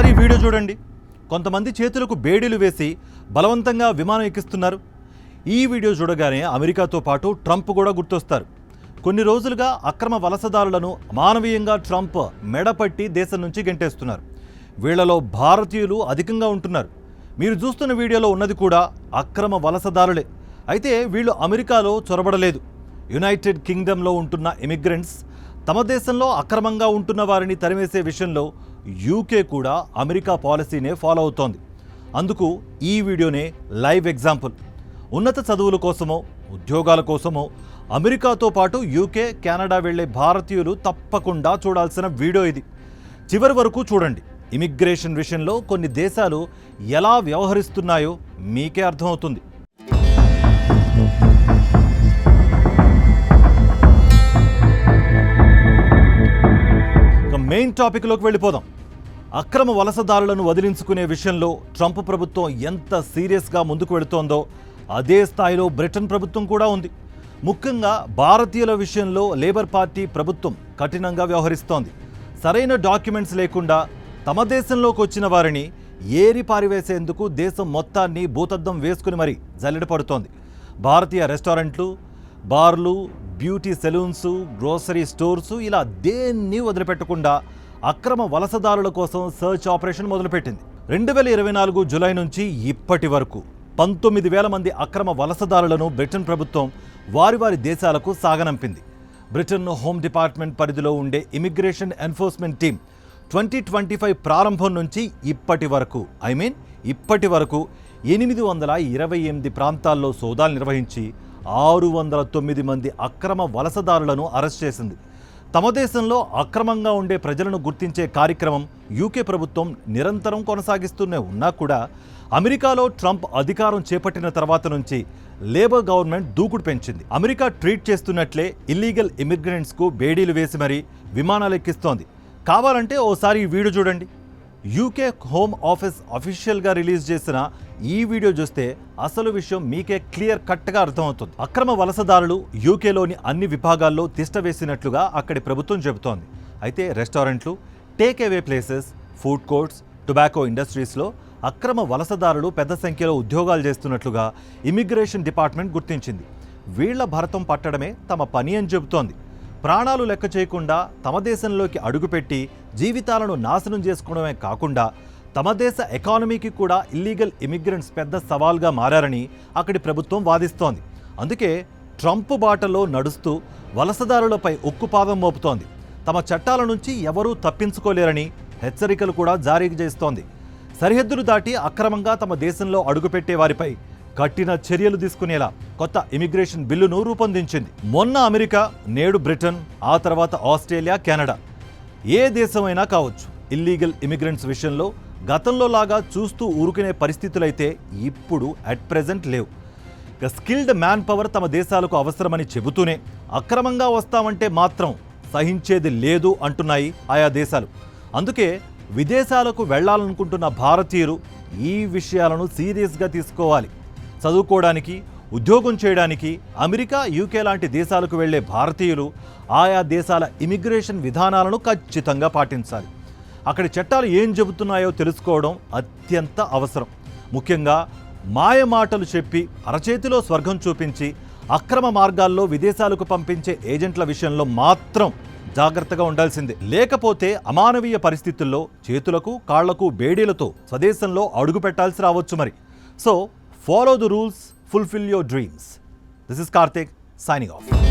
ఓసారి వీడియో చూడండి. కొంతమంది చేతులకు బేడీలు వేసి బలవంతంగా విమానం ఎక్కిస్తున్నారు. ఈ వీడియో చూడగానే అమెరికాతో పాటు ట్రంప్ కూడా గుర్తొస్తారు. కొన్ని రోజులుగా అక్రమ వలసదారులను మానవీయంగా ట్రంప్ మెడపట్టి దేశం నుంచి గెంటేస్తున్నారు. వీళ్లలో భారతీయులు అధికంగా ఉంటున్నారు. మీరు చూస్తున్న వీడియోలో ఉన్నది కూడా అక్రమ వలసదారులే. అయితే వీళ్ళు అమెరికాలో చొరబడలేదు. యునైటెడ్ కింగ్డమ్లో ఉంటున్న ఇమిగ్రెంట్స్ తమ దేశంలో అక్రమంగా ఉంటున్న వారిని తరిమేసే విషయంలో యూకే కూడా అమెరికా పాలసీనే ఫాలో అవుతోంది. అందుకు ఈ వీడియోనే లైవ్ ఎగ్జాంపుల్. ఉన్నత చదువుల కోసమో ఉద్యోగాల కోసమో అమెరికాతో పాటు యూకే, కెనడా వెళ్లే భారతీయులు తప్పకుండా చూడాల్సిన వీడియో ఇది. చివరి వరకు చూడండి. ఇమిగ్రేషన్ విషయంలో కొన్ని దేశాలు ఎలా వ్యవహరిస్తున్నాయో మీకే అర్థమవుతుంది. మెయిన్ టాపిక్లోకి వెళ్ళిపోదాం. అక్రమ వలసదారులను వదిలించుకునే విషయంలో ట్రంప్ ప్రభుత్వం ఎంత సీరియస్గా ముందుకు వెళుతోందో అదే స్థాయిలో బ్రిటన్ ప్రభుత్వం కూడా ఉంది. ముఖ్యంగా భారతీయుల విషయంలో లేబర్ పార్టీ ప్రభుత్వం కఠినంగా వ్యవహరిస్తోంది. సరైన డాక్యుమెంట్స్ లేకుండా తమ దేశంలోకి వచ్చిన వారిని ఏరి పారివేసేందుకు దేశం మొత్తాన్ని భూతద్దం వేసుకుని మరీ జల్లెడపడుతోంది. భారతీయ రెస్టారెంట్లు, బార్లు, బ్యూటీ సెలూన్స్, గ్రోసరీ స్టోర్సు ఇలా దేన్ని వదిలిపెట్టకుండా అక్రమ వలసదారుల కోసం సర్చ్ ఆపరేషన్ మొదలుపెట్టింది. 2024 జూలై నుంచి ఇప్పటి వరకు 19,000 మంది అక్రమ వలసదారులను బ్రిటన్ ప్రభుత్వం వారి దేశాలకు సాగనంపింది. బ్రిటన్ హోమ్ డిపార్ట్మెంట్ పరిధిలో ఉండే ఇమిగ్రేషన్ ఎన్ఫోర్స్మెంట్ టీం 2025 ప్రారంభం నుంచి ఇప్పటి వరకు 828 ప్రాంతాల్లో సోదాలు నిర్వహించి 609 మంది అక్రమ వలసదారులను అరెస్ట్ చేసింది. తమ దేశంలో అక్రమంగా ఉండే ప్రజలను గుర్తించే కార్యక్రమం యూకే ప్రభుత్వం నిరంతరం కొనసాగిస్తూనే ఉన్నా కూడా అమెరికాలో ట్రంప్ అధికారం చేపట్టిన తర్వాత నుంచి లేబర్ గవర్నమెంట్ దూకుడు పెంచింది. అమెరికా ట్రీట్ చేస్తున్నట్లే ఇల్లీగల్ ఇమిగ్రెంట్స్కు బేడీలు వేసి మరీ విమానాలు ఎక్కిస్తోంది. కావాలంటే ఓసారి ఈ వీడియో చూడండి. యూకే హోమ్ ఆఫీస్ అఫీషియల్గా రిలీజ్ చేసిన ఈ వీడియో చూస్తే అసలు విషయం మీకే క్లియర్ కట్గా అర్థమవుతుంది. అక్రమ వలసదారులు యూకేలోని అన్ని విభాగాల్లో తిష్టవేసినట్లుగా అక్కడి ప్రభుత్వం చెబుతోంది. అయితే రెస్టారెంట్లు, take away places, food courts, tobacco ఇండస్ట్రీస్లో అక్రమ వలసదారులు పెద్ద సంఖ్యలో ఉద్యోగాలు చేస్తున్నట్లుగా ఇమిగ్రేషన్ డిపార్ట్మెంట్ గుర్తించింది. వీళ్ల భరతం పట్టడమే తమ పని అని చెబుతోంది. ప్రాణాలు లెక్క చేయకుండా తమ దేశంలోకి అడుగుపెట్టి జీవితాలను నాశనం చేసుకోవడమే కాకుండా తమ దేశ ఎకానమీకి కూడా ఇల్లీగల్ ఇమిగ్రెంట్స్ పెద్ద సవాల్గా మారారని అక్కడి ప్రభుత్వం వాదిస్తోంది. అందుకే ట్రంప్ బాటలో నడుస్తూ వలసదారులపై ఉక్కుపాదం మోపుతోంది. తమ చట్టాల నుంచి ఎవరూ తప్పించుకోలేరని హెచ్చరికలు కూడా జారీ చేస్తోంది. సరిహద్దులు దాటి అక్రమంగా తమ దేశంలో అడుగుపెట్టే వారిపై కఠిన చర్యలు తీసుకునేలా కొత్త ఇమిగ్రేషన్ బిల్లును రూపొందించింది. మొన్న అమెరికా, నేడు బ్రిటన్, ఆ తర్వాత ఆస్ట్రేలియా, కెనడా. ఏ దేశమైనా కావచ్చు. ఇల్లీగల్ ఇమిగ్రెంట్స్ విషయంలో గతంలో లాగా చూస్తూ ఊరుకునే పరిస్థితులైతే ఇప్పుడు అట్ ప్రెజెంట్ లేవు. స్కిల్డ్ మ్యాన్ పవర్ తమ దేశాలకు అవసరమని చెబుతూనే అక్రమంగా వస్తామంటే మాత్రం సహించేది లేదు అంటున్నాయి ఆయా దేశాలు. అందుకే విదేశాలకు వెళ్లాలనుకుంటున్న భారతీయులు ఈ విషయాలను సీరియస్గా తీసుకోవాలి. చదువుకోవడానికి, ఉద్యోగం చేయడానికి అమెరికా, యూకే లాంటి దేశాలకు వెళ్లే భారతీయులు ఆయా దేశాల ఇమిగ్రేషన్ విధానాలను ఖచ్చితంగా పాటించాలి. అక్కడి చట్టాలు ఏం చెబుతున్నాయో తెలుసుకోవడం అత్యంత అవసరం. ముఖ్యంగా మాయమాటలు చెప్పి అరచేతిలో స్వర్గం చూపించి అక్రమ మార్గాల్లో విదేశాలకు పంపించే ఏజెంట్ల విషయంలో మాత్రం జాగ్రత్తగా ఉండాల్సిందే. లేకపోతే అమానవీయ పరిస్థితుల్లో చేతులకు, కాళ్లకు బేడీలతో స్వదేశంలో అడుగు పెట్టాల్సి రావచ్చు మరి. So follow the rules, fulfill your dreams. This is Karthik signing off.